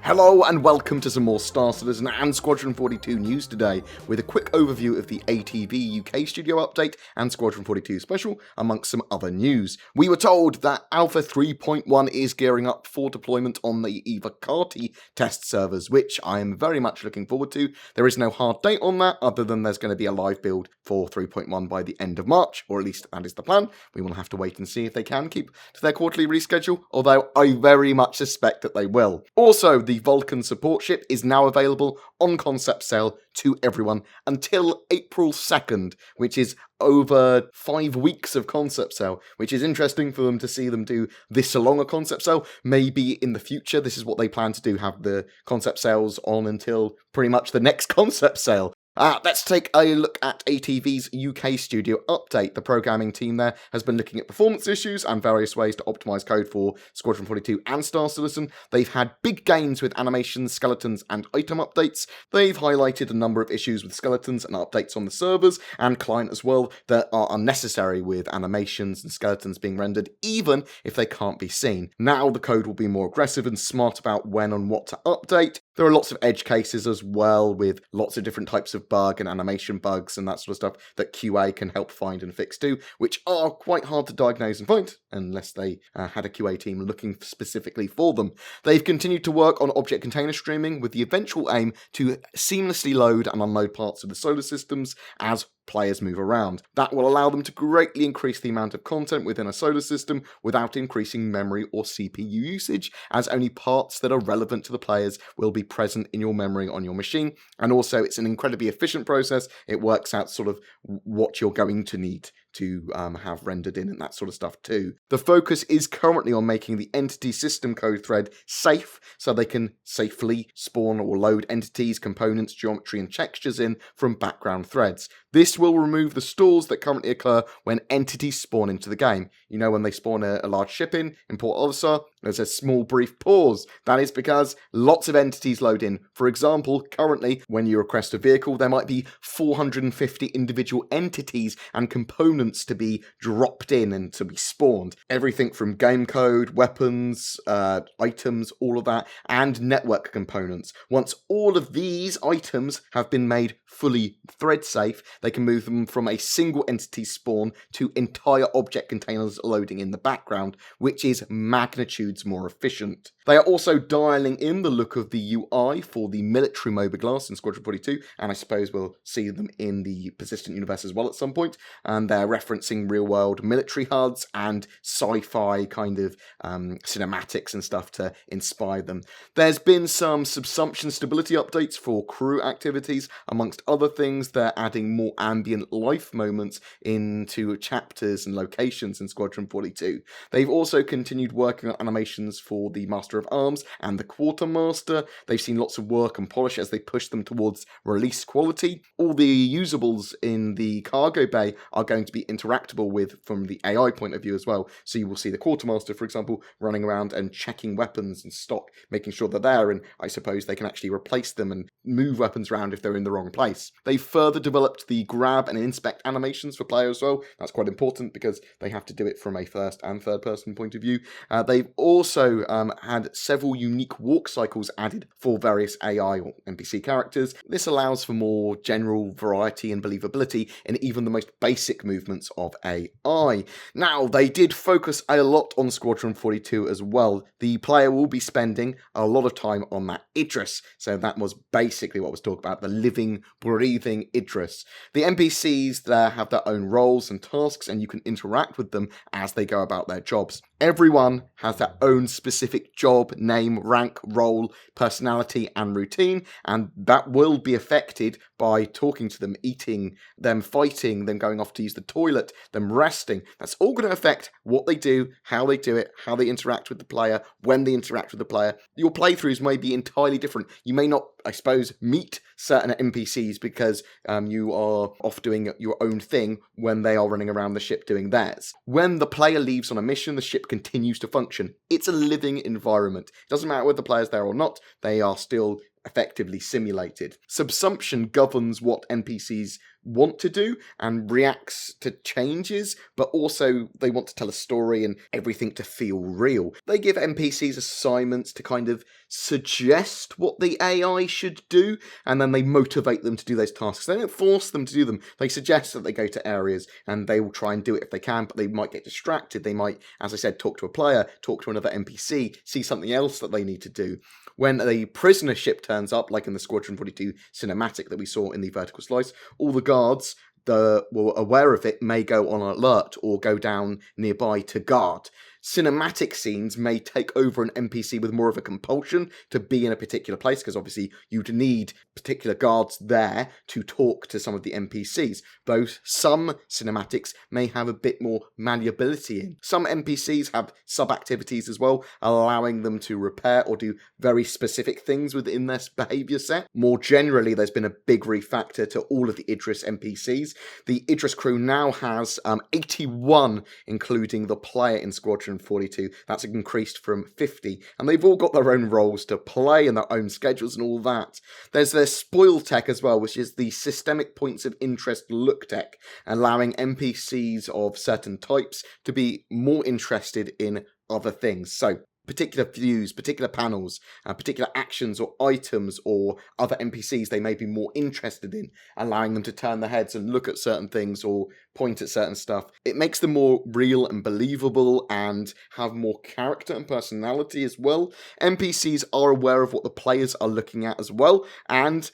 Hello and welcome to some more Star Citizen and Squadron 42 news today, with a quick overview of the ATV UK Studio update and Squadron 42 special, amongst some other news. We were told that Alpha 3.1 is gearing up for deployment on the Evocati test servers, which I am very much looking forward to. There is no hard date on that, other than there's going to be a live build for 3.1 by the end of March, or at least that is the plan. We will have to wait and see if they can keep to their quarterly reschedule, although I very much suspect that they will. Also, the Vulcan support ship is now available on concept sale to everyone until April 2nd, which is over 5 weeks of concept sale, which is interesting for them to see them do this along a concept sale. Maybe in the future, this is what they plan to do, have the concept sales on until pretty much the next concept sale. Let's take a look at ATV's UK Studio update. The programming team there has been looking at performance issues and various ways to optimize code for Squadron 42 and Star Citizen. They've had big gains with animations, skeletons, and item updates. They've highlighted a number of issues with skeletons and updates on the servers and client as well that are unnecessary, with animations and skeletons being rendered even if they can't be seen. Now the code will be more aggressive and smart about when and what to update. There are lots of edge cases as well, with lots of different types of bug and animation bugs and that sort of stuff that QA can help find and fix too, which are quite hard to diagnose and find unless they had a QA team looking specifically for them. They've continued to work on object container streaming with the eventual aim to seamlessly load and unload parts of the solar systems as players move around. That will allow them to greatly increase the amount of content within a solar system without increasing memory or CPU usage, as only parts that are relevant to the players will be present in your memory on your machine. And also, it's an incredibly efficient process. It works out sort of what you're going to need to have rendered in and that sort of stuff too. The focus is currently on making the entity system code thread safe, so they can safely spawn or load entities, components, geometry and textures in from background threads. This will remove the stalls that currently occur when entities spawn into the game. You know, when they spawn a large ship in Port Olisar, there's a small brief pause. That is because lots of entities load in. For example, currently, when you request a vehicle, there might be 450 individual entities and components to be dropped in and to be spawned. Everything from game code, weapons, items, all of that, and network components. Once all of these items have been made fully thread safe, they can move them from a single entity spawn to entire object containers loading in the background, which is magnitudes more efficient. They are also dialing in the look of the UI for the military mobiglass in Squadron 42, and I suppose we'll see them in the persistent universe as well at some point, and they're referencing real-world military HUDs and sci-fi kind of cinematics and stuff to inspire them. There's been some subsumption stability updates for crew activities. Amongst other things, they're adding more ambient life moments into chapters and locations in Squadron 42. They've also continued working on animations for the Master of Arms and the Quartermaster. They've seen lots of work and polish as they push them towards release quality. All the usables in the cargo bay are going to be interactable with from the AI point of view as well. So you will see the Quartermaster, for example, running around and checking weapons and stock, making sure they're there, and I suppose they can actually replace them and move weapons around if they're in the wrong place. They've further developed the grab and inspect animations for players as well. That's quite important because they have to do it from a first and third person point of view. They've also had several unique walk cycles added for various AI or NPC characters. This allows for more general variety and believability in even the most basic movements of AI. Now, they did focus a lot on Squadron 42 as well. The player will be spending a lot of time on that Idris, so that was basically what was talked about, the living, breathing Idris. The NPCs there have their own roles and tasks, and you can interact with them as they go about their jobs. Everyone has their own specific job, name, rank, role, personality, and routine, and that will be affected by talking to them, eating, them fighting, them going off to use the toilet, them resting. That's all going to affect what they do, how they do it, how they interact with the player, when they interact with the player. Your playthroughs may be entirely different. You may not, I suppose, meet certain NPCs because you are off doing your own thing when they are running around the ship doing theirs. When the player leaves on a mission, the ship continues to function. It's a living environment. It doesn't matter whether the player's there or not, they are still effectively simulated. Subsumption governs what NPCs want to do and reacts to changes, but also they want to tell a story and everything to feel real. They give NPCs assignments to kind of suggest what the AI should do, and then they motivate them to do those tasks. They don't force them to do them. They suggest that they go to areas and they will try and do it if they can, but they might get distracted. They might, as I said, talk to a player, talk to another NPC, see something else that they need to do. When a prisoner ship turns up, like in the Squadron 42 cinematic that we saw in the vertical slice, all the guards that were aware of it may go on alert or go down nearby to guard. Cinematic scenes may take over an NPC with more of a compulsion to be in a particular place, because obviously you'd need particular guards there to talk to some of the NPCs, though some cinematics may have a bit more malleability in. Some NPCs have sub-activities as well, allowing them to repair or do very specific things within their behaviour set. More generally, there's been a big refactor to all of the Idris NPCs. The Idris crew now has 81, including the player in Squadron 42. That's increased from 50, and they've all got their own roles to play and their own schedules and all that. There's their spoil tech as well, which is the systemic points of interest look tech, allowing NPCs of certain types to be more interested in other things. So particular views, particular panels, particular actions or items or other NPCs they may be more interested in, allowing them to turn their heads and look at certain things or point at certain stuff. It makes them more real and believable and have more character and personality as well. NPCs are aware of what the players are looking at as well, and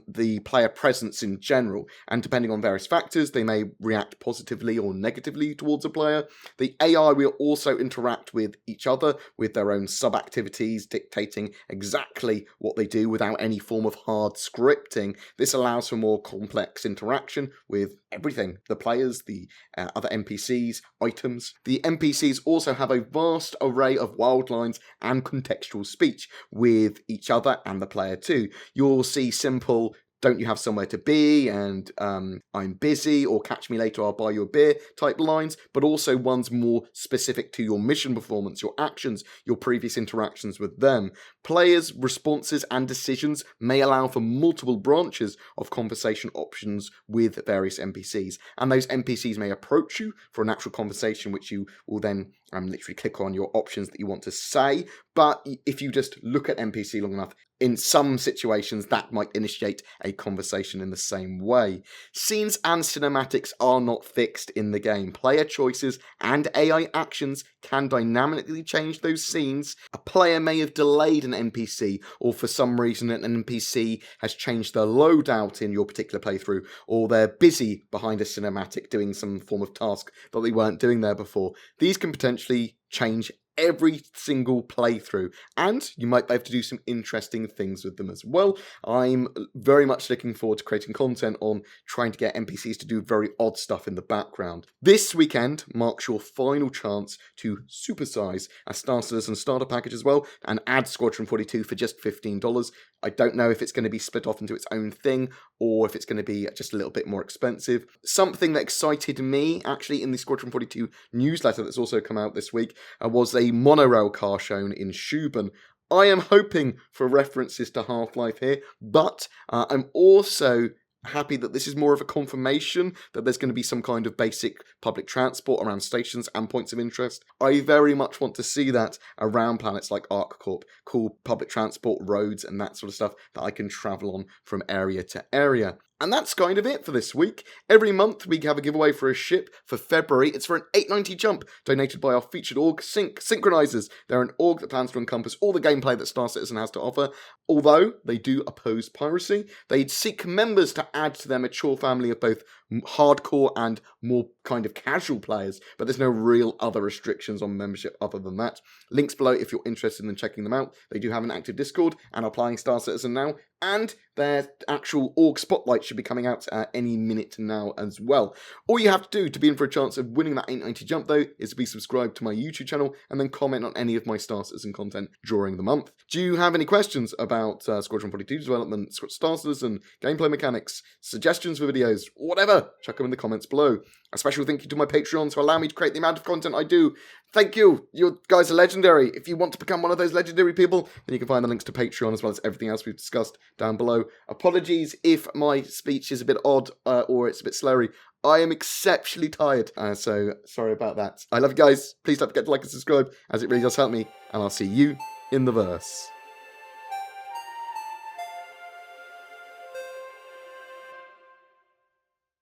the player presence in general, and depending on various factors, they may react positively or negatively towards a player. The AI will also interact with each other with their own sub-activities, dictating exactly what they do without any form of hard scripting. This allows for more complex interaction with everything, the players, the other NPCs, items. The NPCs also have a vast array of wild lines and contextual speech with each other and the player too. You'll see simple "don't you have somewhere to be?" and "I'm busy," or "catch me later, I'll buy you a beer" type lines, but also ones more specific to your mission performance, your actions, your previous interactions with them. Players' responses and decisions may allow for multiple branches of conversation options with various NPCs, and those NPCs may approach you for a natural conversation, which you will then literally click on your options that you want to say. But if you just look at NPC long enough, in some situations that might initiate a conversation in the same way. Scenes and cinematics are not fixed in the game. Player choices and AI actions can dynamically change those scenes. A player may have delayed an NPC, or for some reason an NPC has changed their loadout in your particular playthrough, or they're busy behind a cinematic doing some form of task that they weren't doing there before. These can potentially change every single playthrough, and you might be able to do some interesting things with them as well. I'm very much looking forward to creating content on trying to get NPCs to do very odd stuff in the background. This weekend marks your final chance to supersize a Star Citizen starter package as well, and add Squadron 42 for just $15. I don't know if it's going to be split off into its own thing, or if it's going to be just a little bit more expensive. Something that excited me, actually, in the Squadron 42 newsletter that's also come out this week, was a monorail car shown in Schuben. I am hoping for references to Half-Life here, but I'm also happy that this is more of a confirmation that there's going to be some kind of basic public transport around stations and points of interest. I very much want to see that around planets like ArcCorp, cool public transport, roads and that sort of stuff that I can travel on from area to area. And that's kind of it for this week. Every month we have a giveaway for a ship. For February, it's for an 890 jump, donated by our featured org, Synchronizers. They're an org that plans to encompass all the gameplay that Star Citizen has to offer. Although they do oppose piracy, they seek members to add to their mature family of both hardcore and more kind of casual players, but there's no real other restrictions on membership other than that. Links below if you're interested in checking them out. They do have an active Discord and are playing Star Citizen now, and their actual org spotlight should be coming out any minute now as well. All you have to do to be in for a chance of winning that 890 jump though is to be subscribed to my YouTube channel and then comment on any of my Star Citizen content during the month. Do you have any questions about Squadron 42 development, Star Citizen, gameplay mechanics, suggestions for videos, whatever? answer, chuck them in the comments below. A special thank you to my Patreons who allow me to create the amount of content I do. Thank you. You guys are legendary. If you want to become one of those legendary people, then you can find the links to Patreon as well as everything else we've discussed down below. Apologies if my speech is a bit odd or it's a bit slurry. I am exceptionally tired, so sorry about that. I love you guys. Please don't forget to like and subscribe, as it really does help me, and I'll see you in the verse.